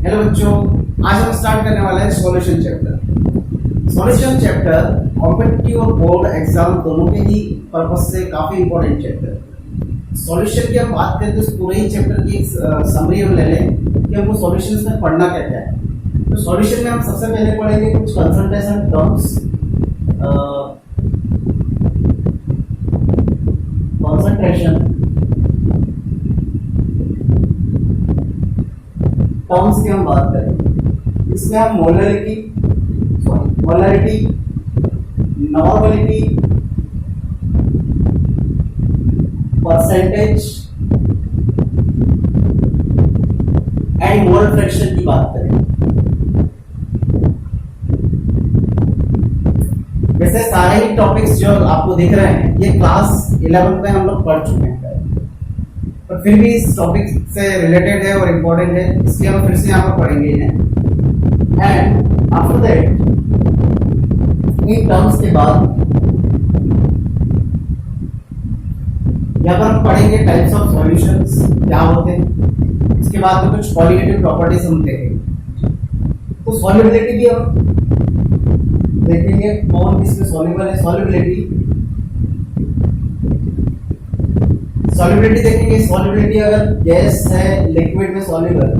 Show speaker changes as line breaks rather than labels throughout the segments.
Hello बच्चों, आज हम स्टार्ट करने वाले हैं solution chapter. Solution chapter competitive और बोर्ड एग्जाम दोनों के ही पर्पस से काफी इंपॉर्टेंट चैप्टर है। सॉल्यूशन की हम बात करें तो इस पूरे ही चैप्टर की एक समरी हम ले लें कि हमको सॉल्यूशंस में पढ़ना क्या क्या है। तो सॉल्यूशन में हम सबसे पहले पढ़ेंगे कुछ कंसल्टेशन टर्म्स, कॉन्सेंट्रेशन टर्म्स की हम बात करें। इसमें हम molarity, normality, percentage and mole fraction की बात करें। वैसे सारे ही टॉपिक्स जो आपको दिख रहे हैं ये क्लास 11 में हम लोग पढ़ चुके हैं, पर फिर भी इस टॉपिक से रिलेटेड है और इम्पोर्टेंट है, इसलिए हम फिर से यहाँ पर पढ़ेंगे इन्हें। And after that in terms के बाद यहाँ पर हम पढ़ेंगे टाइप्स ऑफ सॉल्यूशंस क्या होते हैं। इसके बाद में कुछ क्वालिटेटिव प्रॉपर्टीज हम देखेंगे। तो सॉल्युबिलिटी भी हम देखेंगे, कौन किसमें सॉल्युबल है। सॉल्युबिलिटी देखेंगे। सॉल्युबिलिटी अगर गैस है लिक्विड में सॉल्युबल,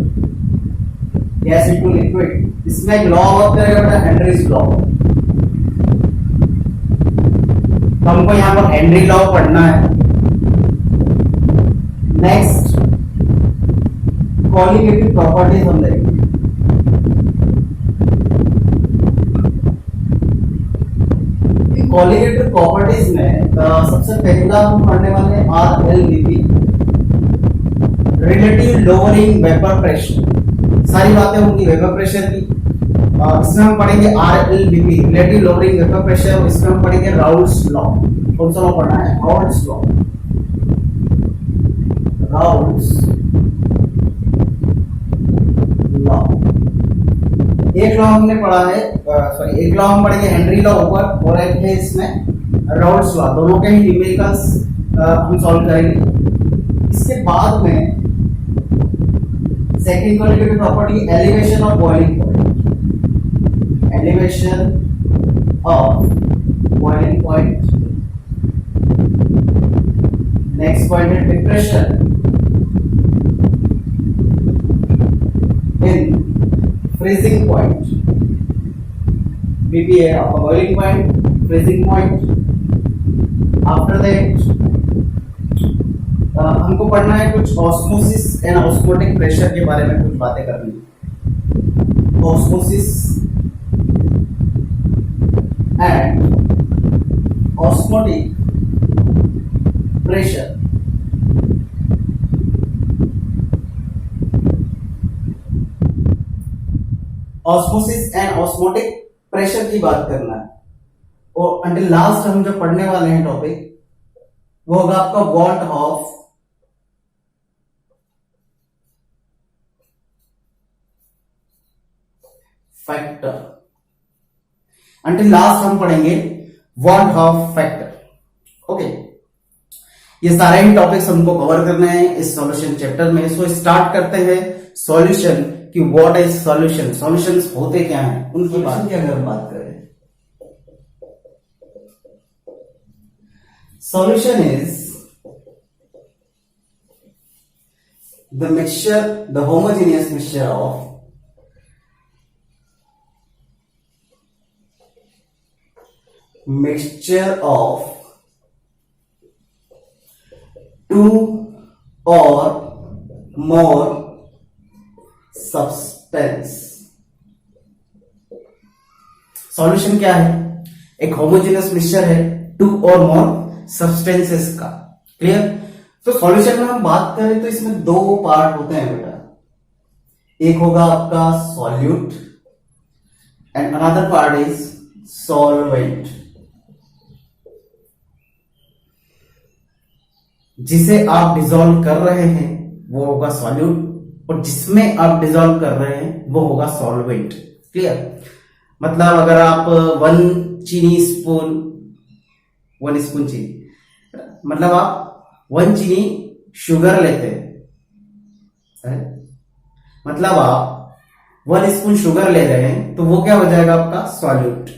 गैस इनटू लिक्विड, इसमें एक लॉ वर्क करेगा बेटा, हेनरीज लॉ। तो हमको यहां पर हेनरी लॉ पढ़ना है। नेक्स्ट क्वालिटेटिव प्रॉपर्टीज हम देखेंगे। क्वालिटेटिव प्रॉपर्टीज में सबसे पहला हम पढ़ने वाले हैं RLBP, relative lowering vapour pressure. सारी बातें होंगी वेपर प्रेशर की। इसमें हम पढ़ेंगे RLBP, relative lowering vapour pressure. इसमें हम पढ़ेंगे राउल्स लॉ। कौन सा लॉ पढ़ना है? Raoult's law. एक लॉ हमने पढ़ा है, एक लॉ हम पढ़ेंगे हेनरी लॉ ऊपर, और एक है इसमें राउल्स लॉ। दोनों के ही न्यूमेरिकल्स हम सॉल्व करेंगे। इसके बाद में second qualitative property elevation of boiling point. Elevation of boiling point. Next point है depression in freezing point। BP है आपका boiling point, freezing point। After that हमको पढ़ना है कुछ ऑस्मोसिस एंड ऑस्मोटिक प्रेशर के बारे में कुछ बातें करनी। Osmosis and osmotic pressure. Osmosis and osmotic pressure की बात करना है। और अंटिल लास्ट हम जो पढ़ने वाले हैं टॉपिक वो होगा आपका what of factor. Until last हम पढ़ेंगे वॉट ऑफ फैक्टर। ओके, ये सारे ही टॉपिक्स हमको कवर करने हैं इस सॉल्यूशन चैप्टर में। सो स्टार्ट करते हैं सॉल्यूशन कि व्हाट इज सॉल्यूशन, सॉल्यूशंस होते क्या हैं, उनकी बात की अगर हम बात करें। Solution is the mixture, the homogeneous mixture of two और मोर सब्सटेंस। सॉल्यूशन क्या है? एक होमोजेनियस मिक्सचर है टू और मोर सब्सटेंसेस का। क्लियर? तो सॉल्यूशन में हम बात करें तो इसमें दो पार्ट होते हैं बेटा। एक होगा आपका solute and another part is solvent. जिसे आप डिसॉल्व कर रहे हैं वो होगा सॉल्यूट, और जिसमें आप डिसॉल्व कर रहे हैं वो होगा सॉल्वेंट। क्लियर? मतलब अगर आप 1 स्पून चीनी, मतलब आप 1 चीनी शुगर लेते हैं, मतलब आप 1 स्पून शुगर ले रहे हैं तो वो क्या हो जाएगा आपका सॉल्यूट।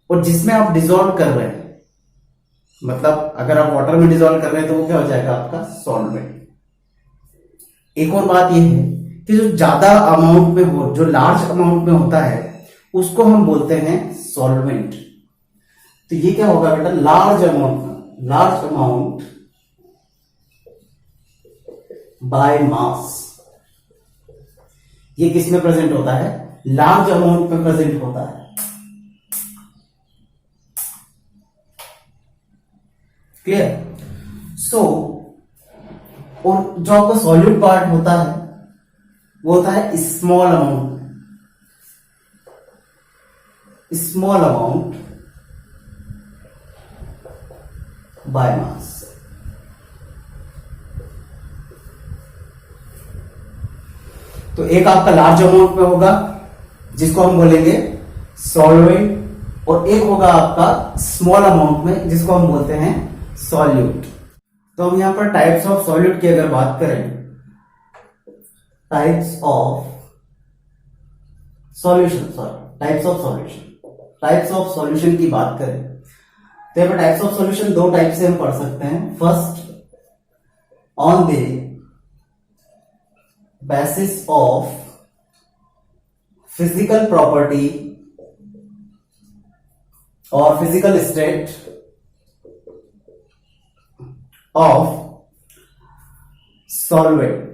और जिसमें आप डिजोल्व कर रहे हैं, मतलब अगर आप वाटर में डिजोल्व कर रहे हैं तो वो क्या हो जाएगा आपका सॉल्वेंट। एक और बात ये है कि जो ज्यादा अमाउंट में हो, जो लार्ज अमाउंट में होता है, उसको हम बोलते हैं सॉल्वेंट। तो ये क्या होगा बेटा, लार्ज अमाउंट बाय मास। ये किस में प्रेजेंट होता है, लार्ज अमाउंट में प्रेजेंट होता है। क्लियर। सो और जो आपका सॉल्यूट पार्ट होता है वो होता है स्मॉल अमाउंट बाय मास। तो एक आपका लार्ज अमाउंट में होगा जिसको हम बोलेंगे सॉल्वेंट, और एक होगा आपका स्मॉल अमाउंट में जिसको हम बोलते हैं सॉल्यूट। तो हम यहां पर टाइप्स ऑफ सॉल्यूट की अगर बात करें, टाइप्स ऑफ सॉल्यूशन की बात करें तो यहां पर टाइप्स ऑफ सॉल्यूशन दो टाइप से हम पढ़ सकते हैं। First, on the basis of physical property और फिजिकल स्टेट ऑफ सॉल्वेंट।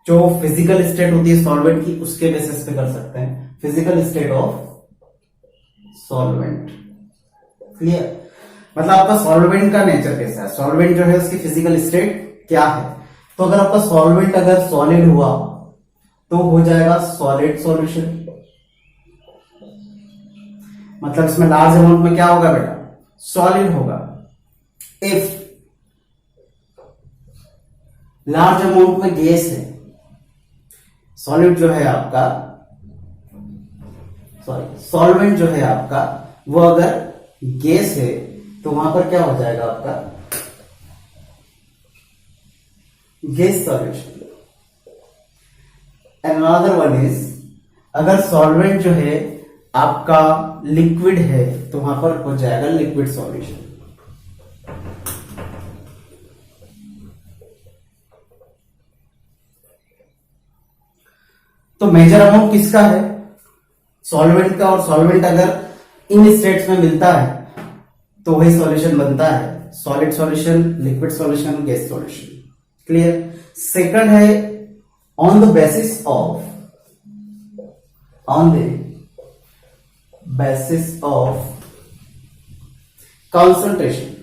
जो फिजिकल स्टेट होती है सॉल्वेंट की, उसके बेसिस पे कर सकते हैं, physical state of solvent. Clear. मतलब आपका सॉल्वेंट का नेचर कैसा है, सॉल्वेंट जो है उसकी फिजिकल स्टेट क्या है। तो अगर आपका सॉल्वेंट अगर सॉलिड हुआ तो हो जाएगा सॉलिड सॉल्यूशन। मतलब इसमें लार्ज अमाउंट में क्या होगा बेटा, सॉलिड होगा। इफ लार्ज अमाउंट में गैस है, सॉलिड जो है आपका, सॉल्वेंट जो है आपका वो अगर गैस है तो वहां पर क्या हो जाएगा आपका gas solution. And another one is, अगर सॉल्वेंट जो है आपका लिक्विड है तो वहां पर हो जाएगा लिक्विड सॉल्यूशन। तो मेजर अमाउंट किसका है, सॉल्वेंट का। और सॉल्वेंट अगर इन स्टेट्स में मिलता है तो वही सॉल्यूशन बनता है, solid solution, liquid solution, gas solution. Clear. Second है on the basis of concentration.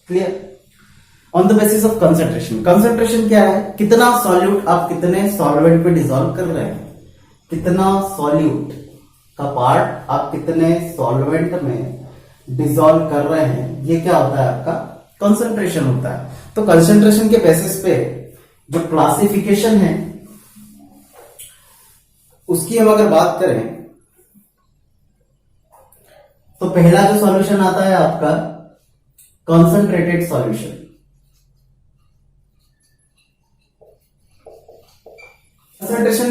Clear. On the basis of concentration. Concentration क्या है, कितना सॉल्यूट आप कितने सॉल्वेंट में डिसॉल्व कर रहे हैं, कितना सॉल्यूट का पार्ट आप कितने सॉल्वेंट में डिसॉल्व कर रहे हैं, ये क्या होता है आपका कंसंट्रेशन होता है। तो कंसंट्रेशन के बेसिस पे जो क्लासिफिकेशन है उसकी हम अगर बात करें तो पहला जो सॉल्यूशन आता है आपका कंसंट्रेटेड सॉल्यूशन। कंसंट्रेशन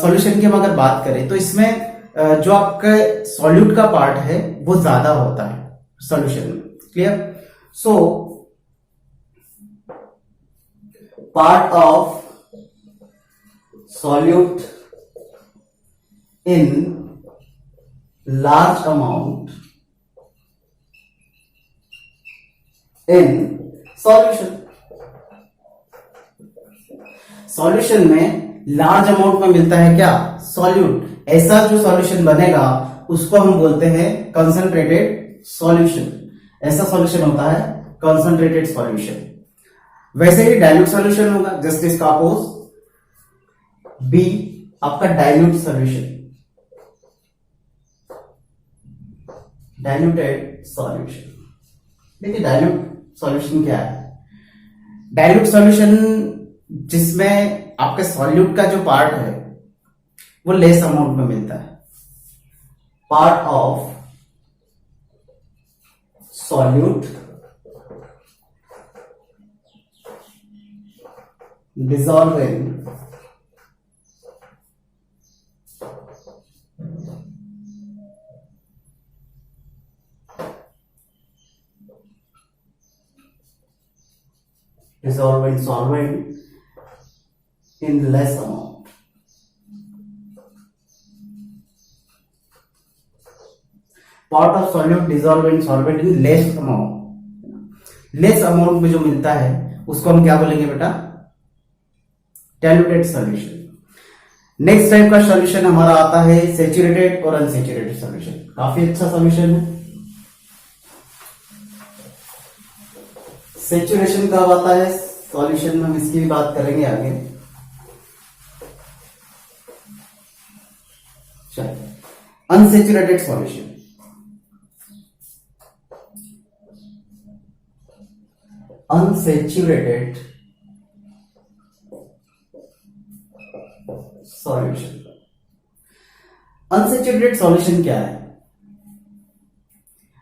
सॉल्यूशन की हम अगर बात करें तो इसमें जो आपका सॉल्यूट का पार्ट है वो ज्यादा होता है सॉल्यूशन में। Clear. So part of solute in large amount in solution. Solution में लार्ज अमाउंट में मिलता है क्या, सॉल्यूट। ऐसा जो सॉल्यूशन बनेगा उसको हम बोलते हैं कंसंट्रेटेड सॉल्यूशन। ऐसा सॉल्यूशन होता है कंसंट्रेटेड सॉल्यूशन। वैसे ही डाइल्यूट सॉल्यूशन होगा, जस्ट इसका अपोज बी आपका डाइल्यूट सॉल्यूशन, डाइल्यूटेड सॉल्यूशन। देखिए डाइल्यूट सॉल्यूशन क्या है, डाइल्यूट सॉल्यूशन जिसमें आपके सॉल्यूट का जो पार्ट है वो लेस अमाउंट में मिलता है। Part of solute dissolving solvent in less amount. Part of solute dissolve in solvent in less amount. Less amount में जो मिलता है उसको हम क्या बोलेंगे बेटा? Diluted solution. नेक्स्ट टाइप का सॉल्यूशन हमारा आता है सैचुरेटेड और अनसैचुरेटेड सॉल्यूशन। काफी अच्छा सॉल्यूशन है। सैचुरेशन कब आता है सॉल्यूशन में, हम इसकी भी बात करेंगे आगे। चलिए, unsaturated solution. Unsaturated solution. Unsaturated solution क्या है?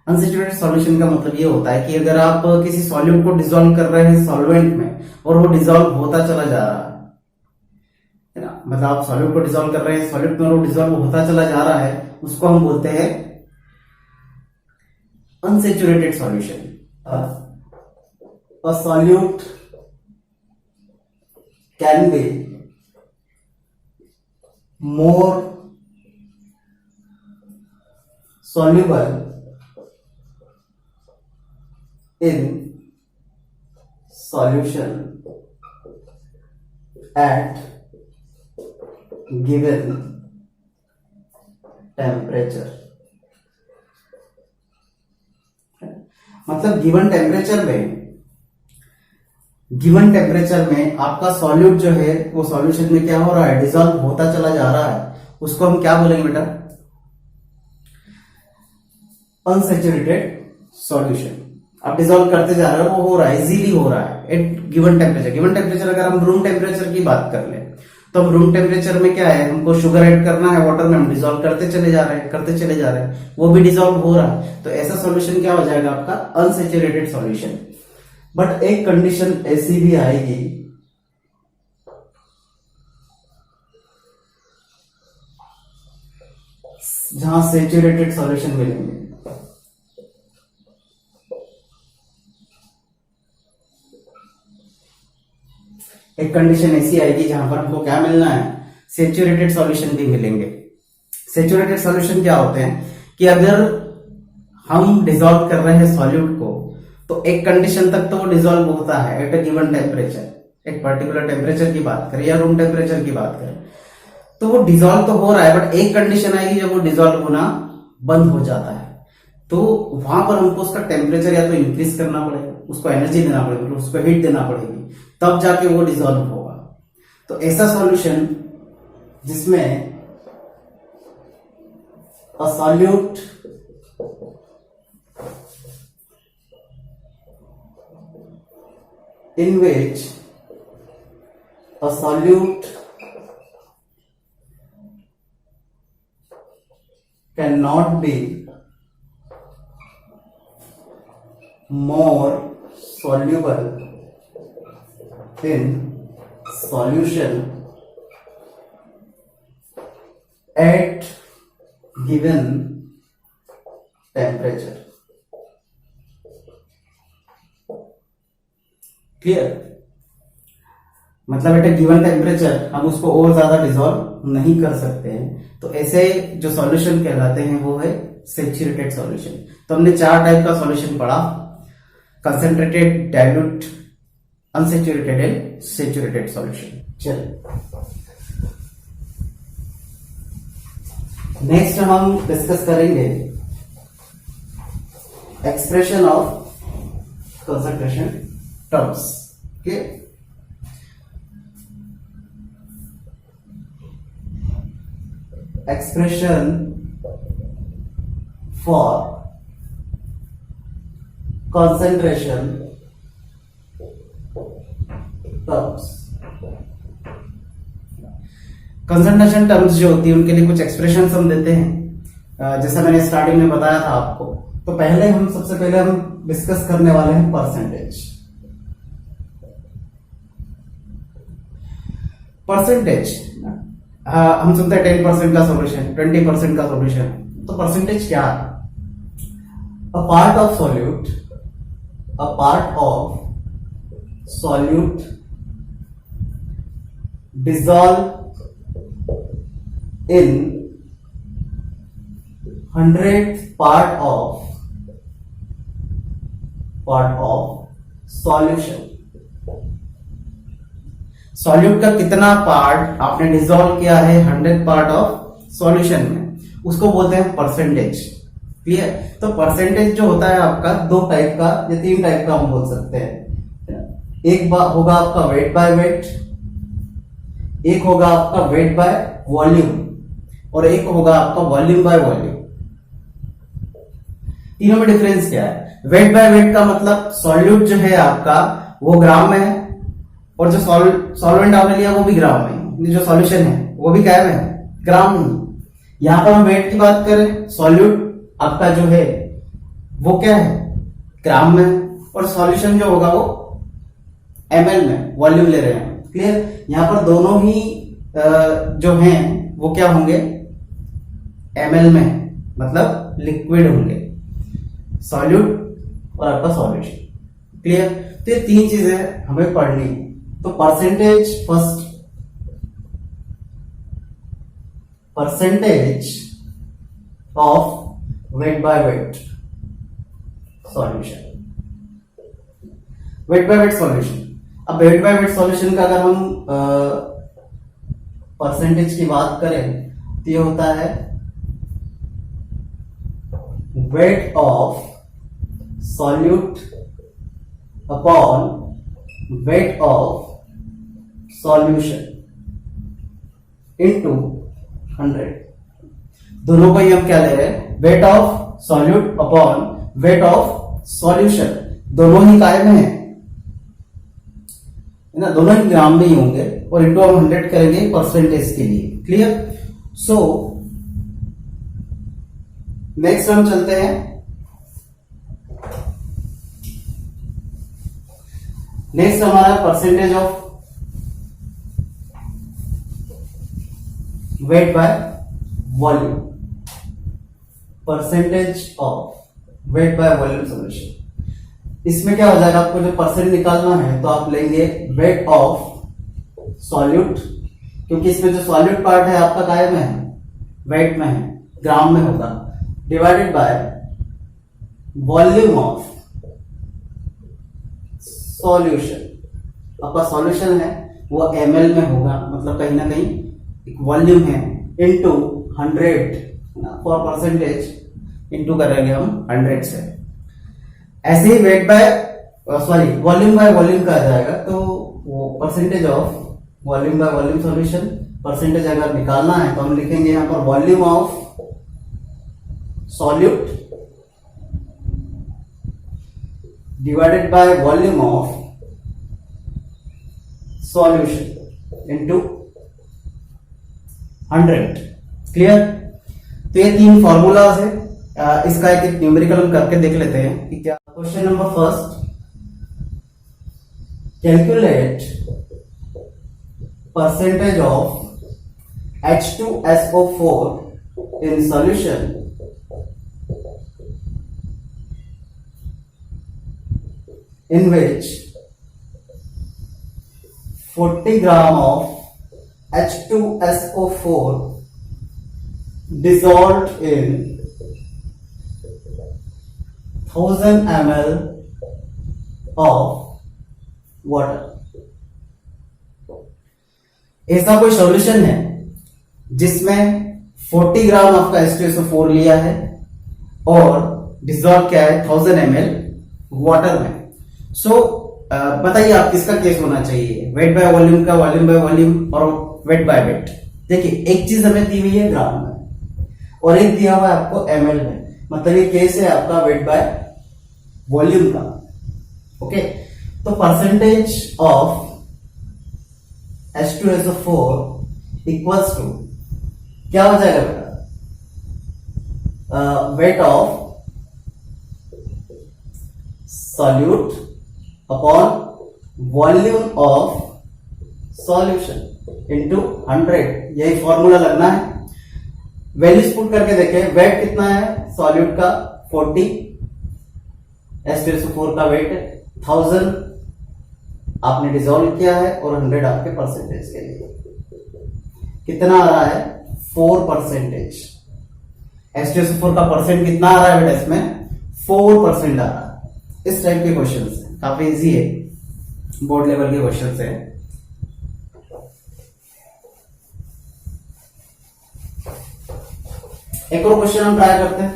अनसैचुरेटेड सॉल्यूशन का मतलब ये होता है कि अगर आप किसी सॉल्यूट को डिसॉल्व कर रहे हैं सॉल्वेंट में और वो डिसॉल्व होता चला जा रहा है ना, मतलब आप सॉल्यूट को डिसॉल्व कर रहे हैं सॉल्यूट में और वो डिसॉल्व होता चला जा रहा है, उसको हम बोलते हैं unsaturated solution. A solute can be more soluble in solution at given temperature। मतलब गिवन टेम्परेचर में आपका सॉल्यूट जो है वो सॉल्यूशन में क्या हो रहा है? डिसॉल्व होता चला जा रहा है, उसको हम क्या बोलेंगे बेटा? Unsaturated solution. आप डिसॉल्व करते जा रहे हो, वो हो रहा है, इजीली हो रहा है at given temperature. Given temperature अगर हम रूम टेम्परेचर की बात कर ले तो हम रूम टेम्परेचर में क्या है, हमको शुगर ऐड करना है वाटर में, हम डिसॉल्व करते चले जा रहे हैं, वो भी डिसॉल्व हो रहा है। तो ऐसा सॉल्यूशन क्या हो जाएगा आपका? Unsaturated solution. बट एक कंडीशन ऐसी भी आएगी जहां सैचुरेटेड सॉल्यूशन मिलेंगे। एक कंडीशन ऐसी आएगी जहां पर हमको क्या मिलना है? सैचुरेटेड सॉल्यूशन भी मिलेंगे। सैचुरेटेड सॉल्यूशन क्या होते हैं कि अगर हम डिसॉल्व कर रहे हैं सॉल्यूट को तो एक कंडीशन तक तो वो डिसॉल्व होता है एट अ गिवन टेम्परेचर, एक पर्टिकुलर टेम्परेचर की बात करें या रूम टेम्परेचर की बात करें तो वो डिसॉल्व तो हो रहा है, बट एक कंडीशन आएगी जब वो डिसॉल्व होना बंद हो जाता है, तो वहां पर हमको उसका टेम्परेचर या तो इंक्रीज करना पड़ेगा, उसको एनर्जी देना पड़ेगा, उसको हीट देना पड़ेगी, तब जाके वो डिसॉल्व होगा। तो ऐसा सॉल्यूशन जिसमें अ solute in which a solute cannot be more soluble in solution at given temperature। Clear? मतलब एट गिवन टेम्परेचर हम उसको और ज्यादा डिसॉल्व नहीं कर सकते हैं, तो ऐसे जो सॉल्यूशन कहलाते हैं वो है सैचुरेटेड सॉल्यूशन। तो हमने 4 टाइप का सॉल्यूशन पढ़ा: concentrated, dilute, unsaturated and saturated solution. चलिए नेक्स्ट हम डिस्कस करेंगे expression of concentration terms. Okay, expression for concentration terms. Concentration terms जो होती है उनके लिए कुछ एक्सप्रेशंस हम देते हैं, जैसा मैंने स्टार्टिंग में बताया था आपको। तो सबसे पहले हम डिस्कस करने वाले हैं परसेंटेज। परसेंटेज, हम सुनते हैं 10% का सॉल्यूशन, 20% का सॉल्यूशन, तो परसेंटेज क्या है? A part of solute, a part of solute dissolve in 100th part of solution. Solute का कितना पार्ट आपने डिसॉल्व किया है 100th पार्ट ऑफ सॉल्यूशन में, उसको बोलते हैं परसेंटेज। क्लियर? तो परसेंटेज जो होता है आपका दो टाइप का या तीन टाइप का हम बोल सकते हैं। एक होगा आपका वेट बाय वेट, एक होगा आपका वेट बाय वॉल्यूम, और एक होगा आपका वॉल्यूम बाय वॉल्यूम। तीनों में डिफरेंस क्या है? वेट बाय वेट का मतलब सॉल्यूट जो है आपका वो ग्राम में है, और जो सॉल्वेंट आपने लिया वो भी ग्राम में, जो सॉल्यूशन है वो भी क्या है? ग्राम में। यहां पर हम वेट की बात करें, सॉल्यूट आपका जो है वो क्या है? ग्राम में, और सॉल्यूशन जो होगा वो ml में, वॉल्यूम ले रहे हैं। क्लियर? यहां पर दोनों ही जो हैं वो क्या होंगे? ml में, मतलब लिक्विड होंगे, सॉल्यूट और आपका सॉल्यूशन। क्लियर? तो ये तीन चीजें हमें पढ़नी है। तो percentage first, percentage of weight by weight solution, weight by weight solution. अब वेट बाय वेट सॉल्यूशन का अगर हम परसेंटेज की बात करें तो ये होता है wait of solute upon weight of solution into 100। दोनों को ही हम क्या ले रहे हैं? Wait of solute upon weight of solution. दोनों ही काय में है ना, दोनों ही ग्राम में ही होंगे, और इंटू हम 100 करेंगे परसेंटेज के लिए। क्लियर? सो नेक्स्ट हम चलते हैं, नेक्स्ट हमारा percentage of weight by volume, percentage of weight by volume solution. इसमें क्या हो जाएगा? आपको जो परसेंट निकालना है तो आप लेंगे वेट ऑफ सॉल्यूट, क्योंकि इसमें जो सॉल्यूट पार्ट है आपका काय में है? वेट में है, ग्राम में होगा, divided by volume of solution. आपका सॉल्यूशन है वो ml में होगा, मतलब कहीं ना कहीं एक वॉल्यूम है, इनटू 100 फॉर परसेंटेज, इनटू करेंगे हम 100 से। ऐसे ही weight by volume by volume का आ जाएगा, तो वो percentage of volume by volume solution, percentage अगर निकालना है तो हम लिखेंगे यहां पर volume of solute divided by volume of solution into 100। Clear? तो ये तीन फॉर्मूलाज है। इसका एक न्यूमेरिकल हम करके देख लेते हैं कि क्या। Question number first, calculate percentage of H2SO4 in solution in which 40 gram of H2SO4 dissolved in 1000 ml of water। ऐसा कोई सॉल्यूशन है जिसमें 40 ग्राम आपका H2SO4 लिया है और डिसॉल्व किया है 1000 ml वाटर में। सो बताइए आप किसका केस होना चाहिए? वेट बाय वॉल्यूम का, वॉल्यूम बाय वॉल्यूम, और वेट बाय वेट। देखिए एक चीज हमें दी हुई है ग्राम में और एक दिया हुआ है आपको ml में, मतलब ये केस है आपका वेट बाय वॉल्यूम का। ओके, तो percentage of H2SO4 equals to क्या हो जाएगा बेटा? Weight of solute upon volume of solution. Into 100, यही फॉर्मूला लगना है। वैल्यूज पुट करके देखें, वेट कितना है सॉल्यूट का 40, H2SO4 का वेट 1000 आपने डिसॉल्व किया है, और 100 आपके परसेंटेज के लिए कितना आ रहा है 4%। H2SO4 का परसेंट कितना आ रहा है बेटा इसमें 4% आ रहा है। इस टाइप के क्वेश्चंस काफी इजी है, बोर्ड लेवल के क्वेश्चंस है। एक और क्वेश्चन हम ट्राई करते हैं,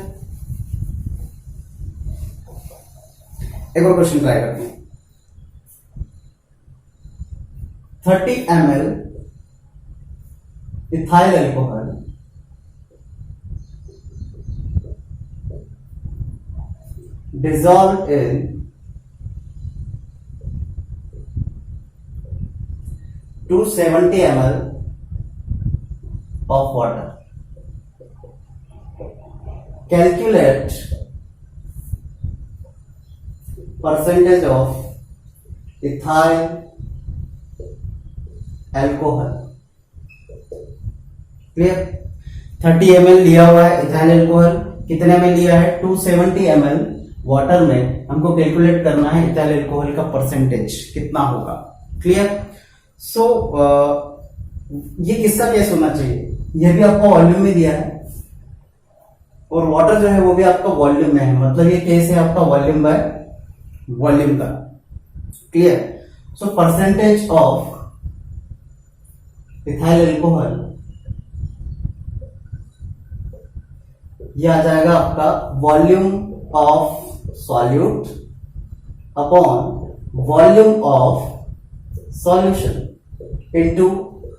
एक और क्वेश्चन ट्राई करते हैं। 30 ml ethyl alcohol dissolved in 270 ml of water. Calculate percentage of ethyl alcohol. Clear? 30 ml लिया हुआ है इथाइल अल्कोहल, कितने में लिया है 270 ml वाटर में, हमको कैलकुलेट करना है इथाइल अल्कोहल का परसेंटेज कितना होगा। क्लियर? सो ये किसका केस होना चाहिए, ये भी आपको वॉल्यूम में दिया है और वाटर जो है वो भी आपका वॉल्यूम में है, मतलब ये केस है आपका वॉल्यूम बाय वॉल्यूम का। Clear? So percentage of ethyl alcohol ये आ जाएगा आपका volume of solute upon volume of solution into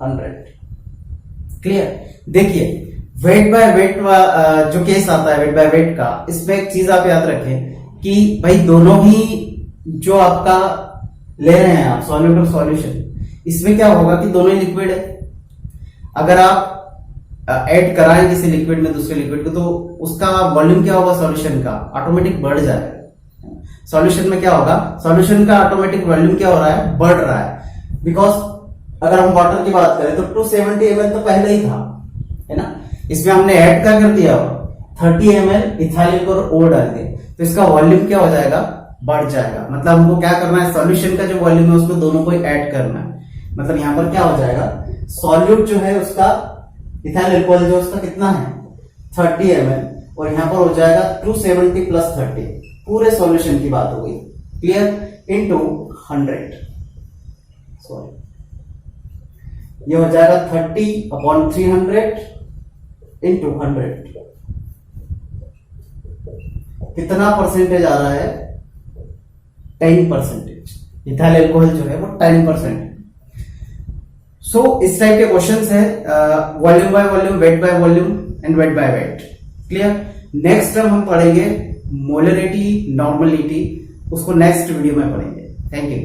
100। Clear? देखिए वेट बाय वेट जो केस आता है वेट बाय वेट का, इसमें एक चीज आप याद रखें कि भाई दोनों ही जो आपका ले रहे हैं आप सॉल्यूट और सॉल्यूशन, इसमें क्या होगा कि दोनों ही लिक्विड है। अगर आप ऐड कराएं किसी लिक्विड में दूसरे लिक्विड को, तो उसका वॉल्यूम क्या होगा सॉल्यूशन का ऑटोमेटिक बढ़ जाएगा। सॉल्यूशन में क्या होगा, सॉल्यूशन का ऑटोमेटिक वॉल्यूम क्या हो रहा है, बढ़ रहा है। बिकॉज अगर हम वाटर की बात करें तो 270 ml तो पहले ही था, है ना, इसमें हमने ऐड क्या कर दिया 30 ml इथाइल अल्कोहल और डाल दिए, तो इसका वॉल्यूम क्या हो जाएगा, बढ़ जाएगा। मतलब हमको क्या करना है, सॉल्यूशन का जो वॉल्यूम है उसमें दोनों को ऐड करना है। मतलब यहां पर क्या हो जाएगा, सॉल्यूट जो है उसका इथाइल अल्कोहल जो उसका कितना है 30 ml, और यहां पर हो जाएगा 270 प्लस 30, पूरे सॉल्यूशन की बात हो गई। क्लियर? इनटू 100, सॉरी ये हो जाएगा 30 अपॉन 300 इंटू 100। कितना परसेंटेज आ रहा है 10%। इथाइल अल्कोहल जो है वो 10%। सो इस टाइप के क्वेश्चंस है, volume by volume, wait by volume and weight by weight. Clear? Next time हम पढ़ेंगे मोलरिटी, नॉर्मलिटी, उसको नेक्स्ट वीडियो में पढ़ेंगे। Thank you.